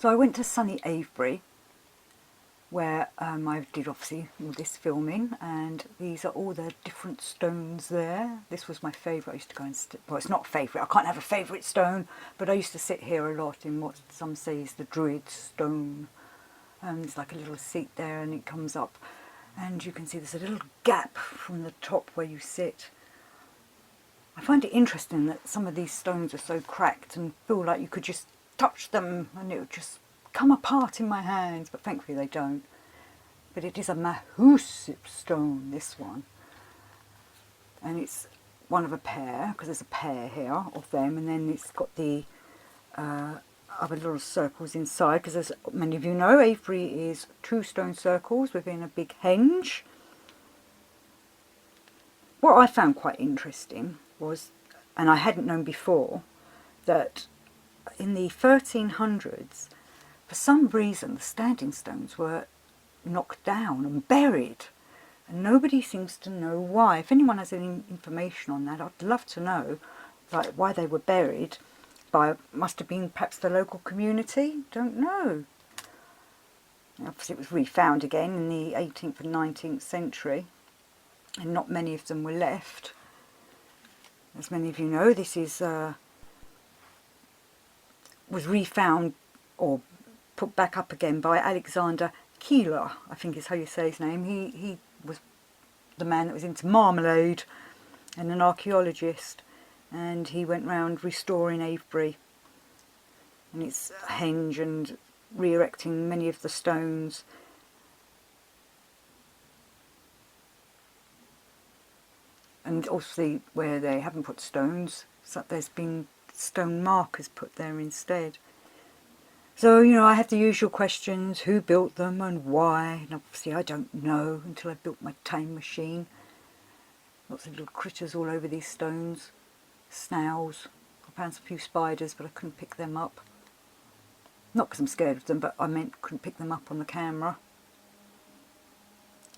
So I went to sunny Avebury, where I did obviously all this filming, and these are all the different stones there. This was my favourite. I used to go and well, it's not favourite, I can't have a favourite stone, but I used to sit here a lot in what some say is the Druid stone. There's like a little seat there, and it comes up, and you can see there's a little gap from the top where you sit. I find it interesting that some of these stones are so cracked and feel like you could just touch them and it would just come apart in my hands, but thankfully they don't. But it is a Mahusip stone, this one, and it's one of a pair, because there's a pair here of them, and then it's got the other little circles inside, because as many of you know, Avebury is 2 stone circles within a big henge. What I found quite interesting was, and I hadn't known before, that in the 1300s, for some reason, the standing stones were knocked down and buried, and nobody seems to know why. If anyone has any information on that, I'd love to know, like why they were buried. By, must have been perhaps the local community, don't know. Obviously it was refound again in the 18th and 19th century, and not many of them were left. As many of you know, this is was refound or put back up again by Alexander Keeler, I think is how you say his name. He was the man that was into marmalade and an archaeologist, and he went round restoring Avebury and its henge and re-erecting many of the stones. And obviously where they haven't put stones, so there's been stone markers put there instead. So, you know, I have the usual questions: who built them and why? And obviously I don't know until I built my time machine. Lots of little critters all over these stones. Snails. I found a few spiders, but I couldn't pick them up. Not because I'm scared of them, but I meant couldn't pick them up on the camera.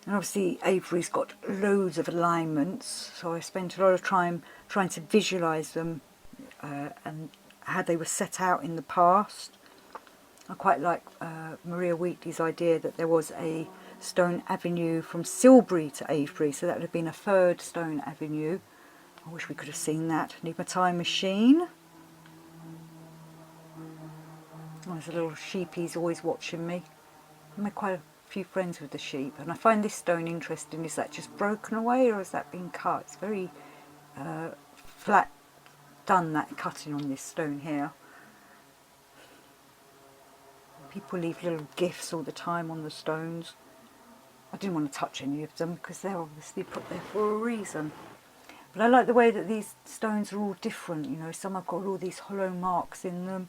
And obviously Avebury's got loads of alignments, so I spent a lot of time trying to visualise them and how they were set out in the past. I quite like Maria Wheatley's idea that there was a stone avenue from Silbury to Avebury, so that would have been a 3rd stone avenue. I wish we could have seen that. I need my time machine. Oh, there's a little sheep, he's always watching me. I made quite a few friends with the sheep, and I find this stone interesting. Is that just broken away, or has that been cut? It's very flat done, that cutting on this stone here. People leave little gifts all the time on the stones. I didn't want to touch any of them because they're obviously put there for a reason. But I like the way that these stones are all different, you know. Some have got all these hollow marks in them.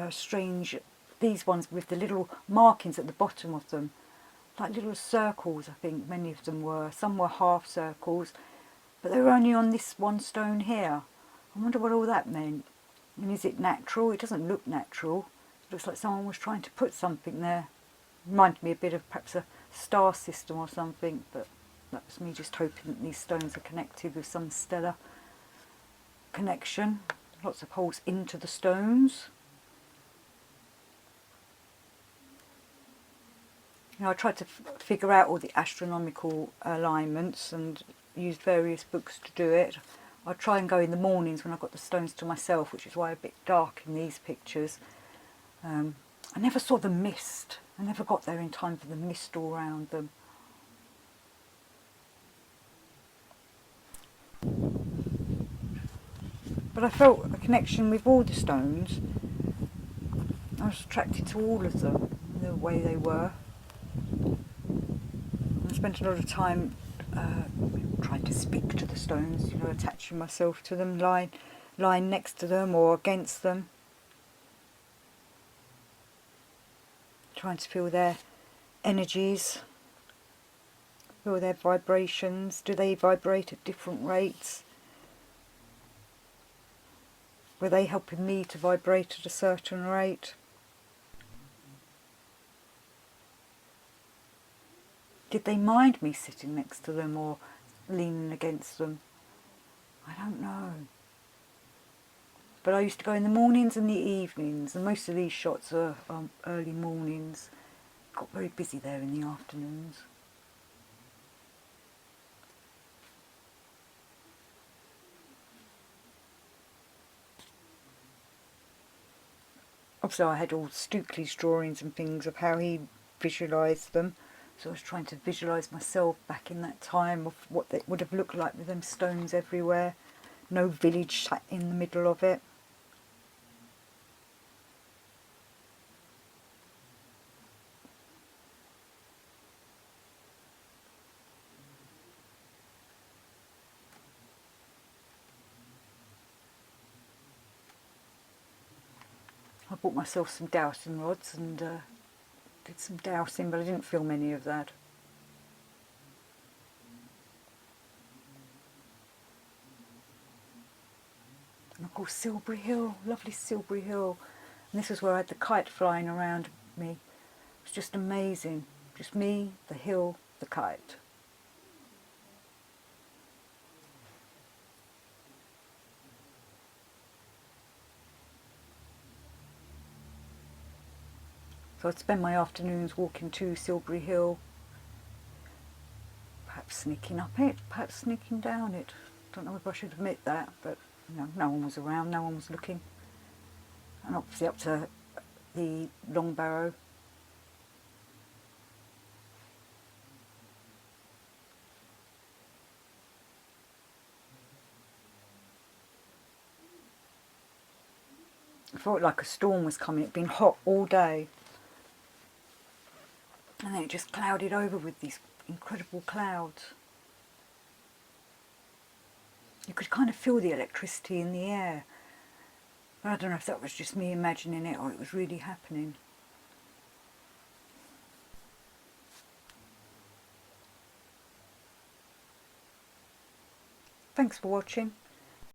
Strange, these ones with the little markings at the bottom of them. Like little circles, I think many of them were. Some were half circles, but they were only on this one stone here. I wonder what all that meant. And is it natural? It doesn't look natural. It looks like someone was trying to put something there. Reminded me a bit of perhaps a star system or something, but that was me just hoping that these stones are connected with some stellar connection. Lots of holes into the stones. You know, I tried to figure out all the astronomical alignments and used various books to do it. I try and go in the mornings when I've got the stones to myself, which is why I'm a bit dark in these pictures. I never saw the mist. I never got there in time for the mist all around them. But I felt a connection with all the stones. I was attracted to all of them, the way they were. I spent a lot of time trying to speak to the stones, you know, attaching myself to them, lying next to them or against them. Trying to feel their energies, feel their vibrations. Do they vibrate at different rates? Were they helping me to vibrate at a certain rate? Did they mind me sitting next to them or leaning against them? I don't know. But I used to go in the mornings and the evenings, and most of these shots are early mornings. Got very busy there in the afternoons. Also, I had all Stukely's drawings and things of how he visualised them. So I was trying to visualise myself back in that time of what it would have looked like with them stones everywhere. No village sat in the middle of it. I bought myself some dowsing rods and did some dowsing, but I didn't film any of that. And of course Silbury Hill, lovely Silbury Hill. And this is where I had the kite flying around me. It was just amazing. Just me, the hill, the kite. So I'd spend my afternoons walking to Silbury Hill, perhaps sneaking up it, perhaps sneaking down it. Don't know if I should admit that, but you know, no one was around, no one was looking. And obviously up to the Long Barrow. It felt like a storm was coming. It'd been hot all day. And then it just clouded over with these incredible clouds. You could kind of feel the electricity in the air. But I don't know if that was just me imagining it or it was really happening. Thanks for watching.